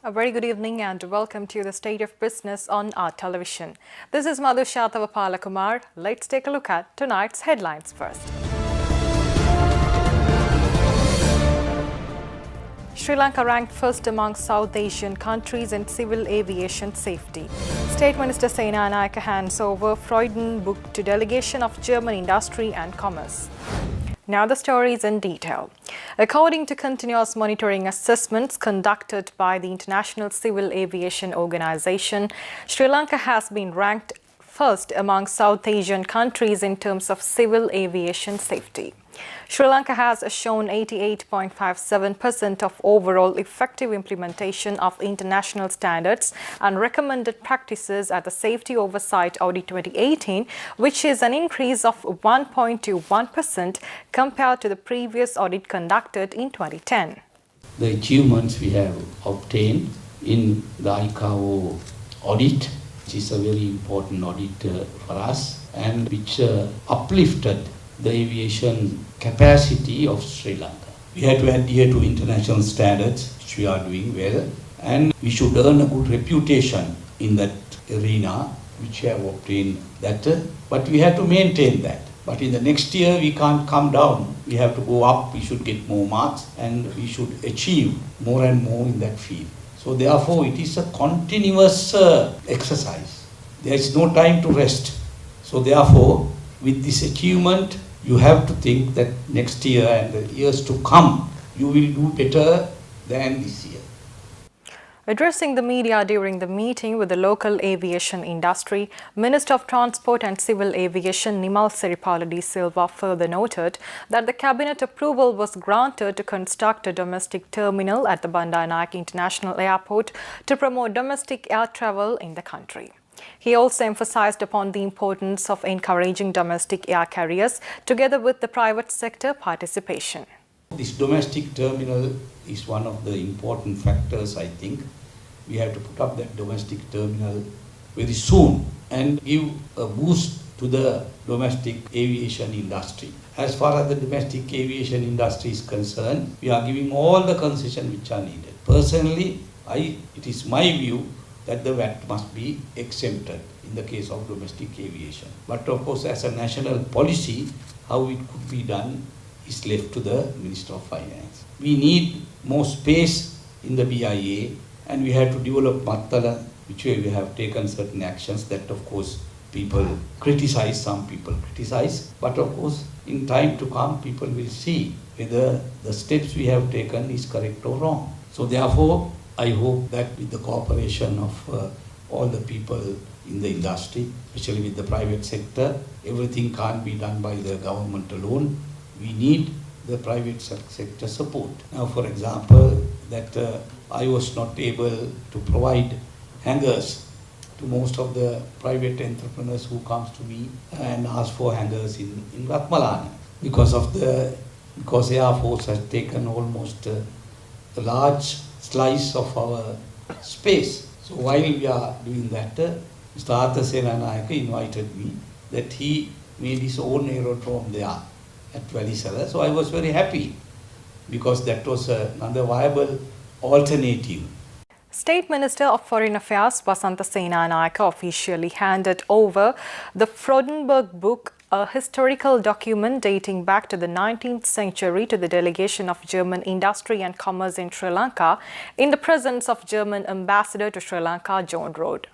A very good evening and welcome to the State of Business on our television. This is Madhu Shatavapalakumar. Let's take a look at tonight's headlines first. Sri Lanka ranked first among South Asian countries in civil aviation safety. State Minister Sena Nayaka hands over Freuden book to delegation of German industry and commerce. Now the stories in detail. According to continuous monitoring assessments conducted by the International Civil Aviation Organization, Sri Lanka has been ranked first among South Asian countries in terms of civil aviation safety. Sri Lanka has shown 88.57% of overall effective implementation of international standards and recommended practices at the Safety Oversight Audit 2018, which is an increase of 1.21% compared to the previous audit conducted in 2010. The achievements we have obtained in the ICAO audit, which is a very important audit for us, and which uplifted the aviation capacity of Sri Lanka. We had to adhere to international standards, which we are doing well, and we should earn a good reputation in that arena, which we have obtained that, but we have to maintain that. But in the next year, we can't come down. We have to go up, we should get more marks, and we should achieve more and more in that field. So therefore, it is a continuous exercise. There is no time to rest. So therefore, with this achievement, you have to think that next year and the years to come, you will do better than this year. Addressing the media during the meeting with the local aviation industry, Minister of Transport and Civil Aviation Nimal Siripala de Silva further noted that the cabinet approval was granted to construct a domestic terminal at the Bandar Naik International Airport to promote domestic air travel in the country. He also emphasized upon the importance of encouraging domestic air carriers together with the private sector participation. This domestic terminal is one of the important factors, I think. We have to put up that domestic terminal very soon and give a boost to the domestic aviation industry. As far as the domestic aviation industry is concerned, we are giving all the concessions which are needed. Personally, it is my view that the VAT must be exempted in the case of domestic aviation. But of course, as a national policy, how it could be done is left to the Minister of Finance. We need more space in the BIA, and we have to develop Mattala, which way we have taken certain actions that of course people criticize, some people criticize. But of course, in time to come, people will see whether the steps we have taken is correct or wrong. So therefore, I hope that with the cooperation of all the people in the industry, especially with the private sector, everything can't be done by the government alone. We need the private sector support. Now, for example, that I was not able to provide hangars to most of the private entrepreneurs who comes to me and ask for hangars in Ratmalana because Air Force has taken almost a large slice of our space. So while we are doing that, Mr. Arthur Senanayake invited me that he made his own aerodrome there at Valisara. So I was very happy because that was another viable alternative. State Minister of Foreign Affairs Vasantha Senanayake officially handed over the Freudenberg book, a historical document dating back to the 19th century, to the delegation of German industry and commerce in Sri Lanka in the presence of German ambassador to Sri Lanka, John Rode.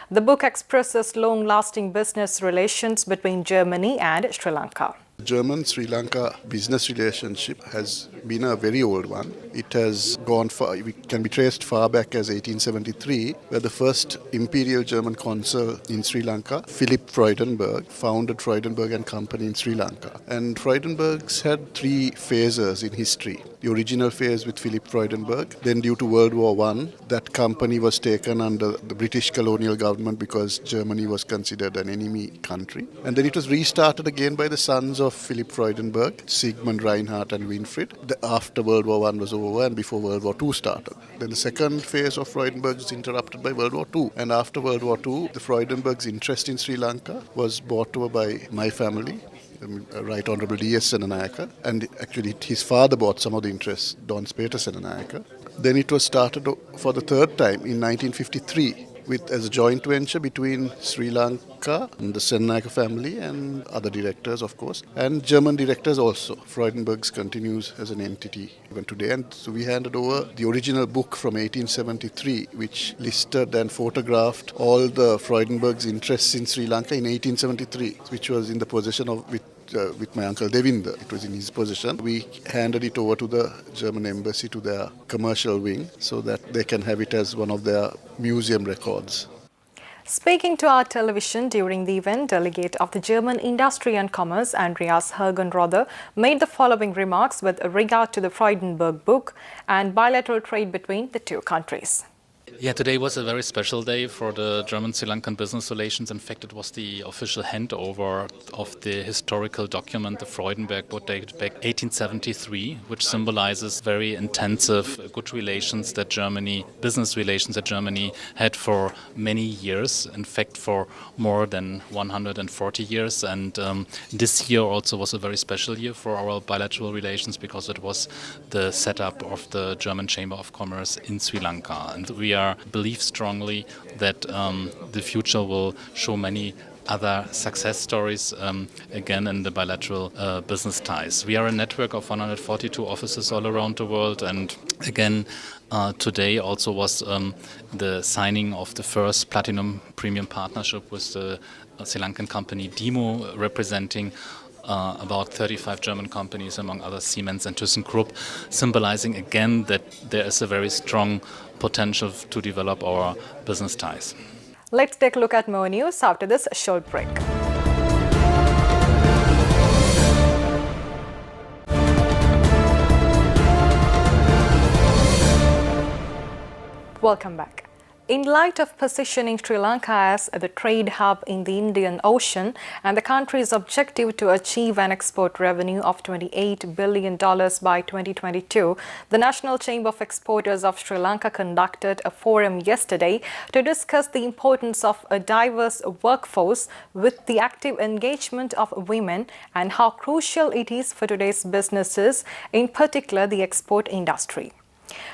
The book expresses long-lasting business relations between Germany and Sri Lanka. The German-Sri Lanka business relationship has been a very old one. It has gone far, it can be traced far back as 1873, where the first Imperial German consul in Sri Lanka, Philip Freudenberg, founded Freudenberg and Company in Sri Lanka. And Freudenberg's had three phases in history. The original phase with Philip Freudenberg, then due to World War I, that company was taken under the British colonial government because Germany was considered an enemy country. And then it was restarted again by the sons of Philip Freudenberg, Sigmund Reinhardt and Winfried, after World War I was over and before World War II started. Then the second phase of Freudenberg was interrupted by World War II. And after World War II, the Freudenberg's interest in Sri Lanka was bought over by my family, Right Honourable D.S. Senanayake, and actually his father bought some of the interests, Don Speter Senanayake. Then it was started for the third time in 1953 as a joint venture between Sri Lanka and the Sennaker family and other directors, of course, and German directors also. Freudenberg's continues as an entity even today. And so we handed over the original book from 1873, which listed and photographed all the Freudenberg's interests in Sri Lanka in 1873, which was in the possession of with my uncle Devinder. It was in his possession. We handed it over to the German embassy, to their commercial wing, so that they can have it as one of their museum records. Speaking to our television during the event, delegate of the German Industry and Commerce, Andreas Hergenrother, made the following remarks with regard to the Freudenberg book and bilateral trade between the two countries. Yeah, today was a very special day for the German-Sri Lankan business relations. In fact, it was the official handover of the historical document, the Freudenberg book, dated back 1873, which symbolizes very intensive good relations that business relations that Germany had for many years, in fact, for more than 140 years. And this year also was a very special year for our bilateral relations because it was the setup of the German Chamber of Commerce in Sri Lanka. And we believe strongly that the future will show many other success stories again in the bilateral business ties. We are a network of 142 offices all around the world, and again today also was the signing of the first platinum premium partnership with the Sri Lankan company Dimo, representing about 35 German companies, among others Siemens and ThyssenKrupp, symbolizing again that there is a very strong potential to develop our business ties. Let's take a look at more news after this short break. Welcome back. In light of positioning Sri Lanka as the trade hub in the Indian Ocean and the country's objective to achieve an export revenue of $28 billion by 2022, the National Chamber of Exporters of Sri Lanka conducted a forum yesterday to discuss the importance of a diverse workforce with the active engagement of women and how crucial it is for today's businesses, in particular the export industry.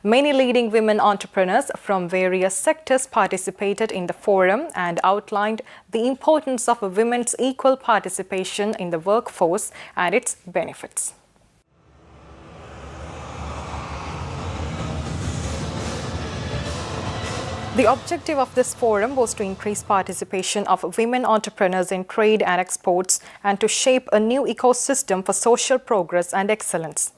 Many leading women entrepreneurs from various sectors participated in the forum and outlined the importance of women's equal participation in the workforce and its benefits. The objective of this forum was to increase participation of women entrepreneurs in trade and exports and to shape a new ecosystem for social progress and excellence.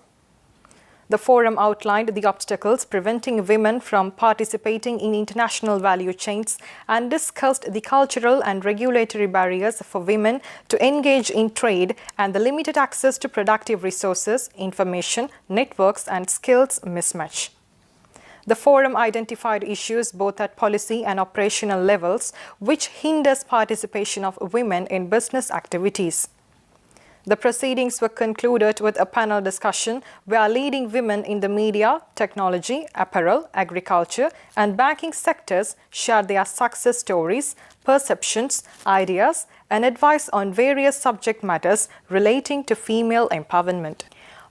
The forum outlined the obstacles preventing women from participating in international value chains and discussed the cultural and regulatory barriers for women to engage in trade and the limited access to productive resources, information, networks, and skills mismatch. The forum identified issues both at policy and operational levels which hinders participation of women in business activities. The proceedings were concluded with a panel discussion where leading women in the media, technology, apparel, agriculture, and banking sectors shared their success stories, perceptions, ideas, and advice on various subject matters relating to female empowerment.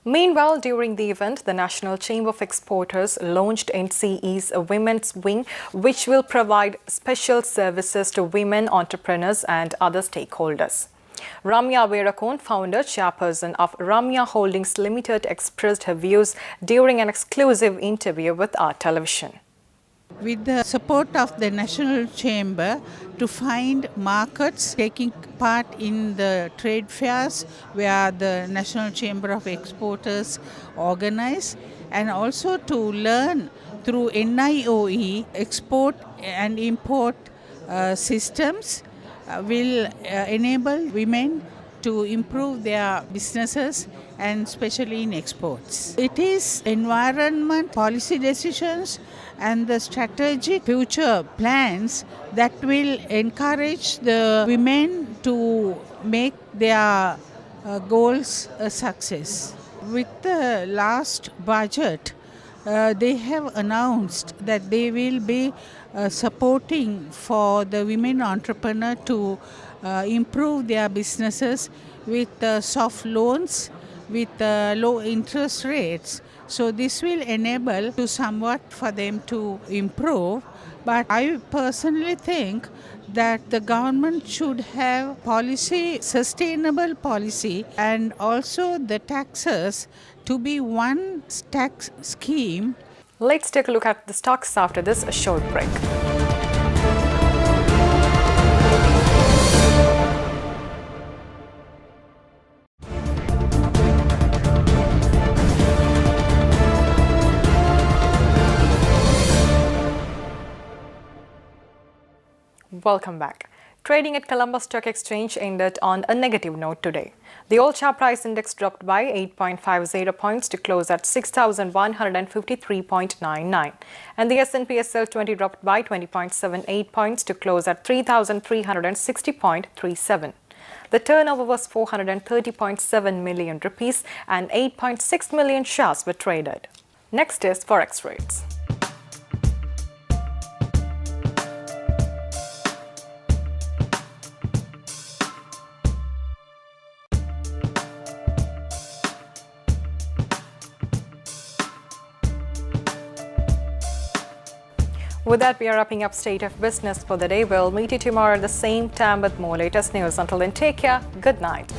Meanwhile, during the event, the National Chamber of Exporters launched NCE's Women's Wing, which will provide special services to women entrepreneurs and other stakeholders. Ramya Veerakon, founder chairperson of Ramya Holdings Limited, expressed her views during an exclusive interview with our television. With the support of the National Chamber to find markets, taking part in the trade fairs where the National Chamber of Exporters organize, and also to learn through NIOE export and import systems will enable women to improve their businesses and especially in exports. It is environment policy decisions and the strategic future plans that will encourage the women to make their goals a success. With the last budget, they have announced that they will be supporting for the women entrepreneur to improve their businesses with soft loans, with low interest rates, So this will enable to somewhat for them to improve. But I personally think that the government should have policy, sustainable policy, and also the taxes to be one tax scheme. Let's take a look at the stocks after this short break. Welcome back. Trading at Colombo Stock Exchange ended on a negative note today. The all-share price index dropped by 8.50 points to close at 6,153.99, and the S&P SL20 dropped by 20.78 points to close at 3,360.37. The turnover was 430.7 million rupees and 8.6 million shares were traded. Next is Forex rates. With that, we are wrapping up State of Business for the day. We'll meet you tomorrow at the same time with more latest news. Until then, take care. Good night.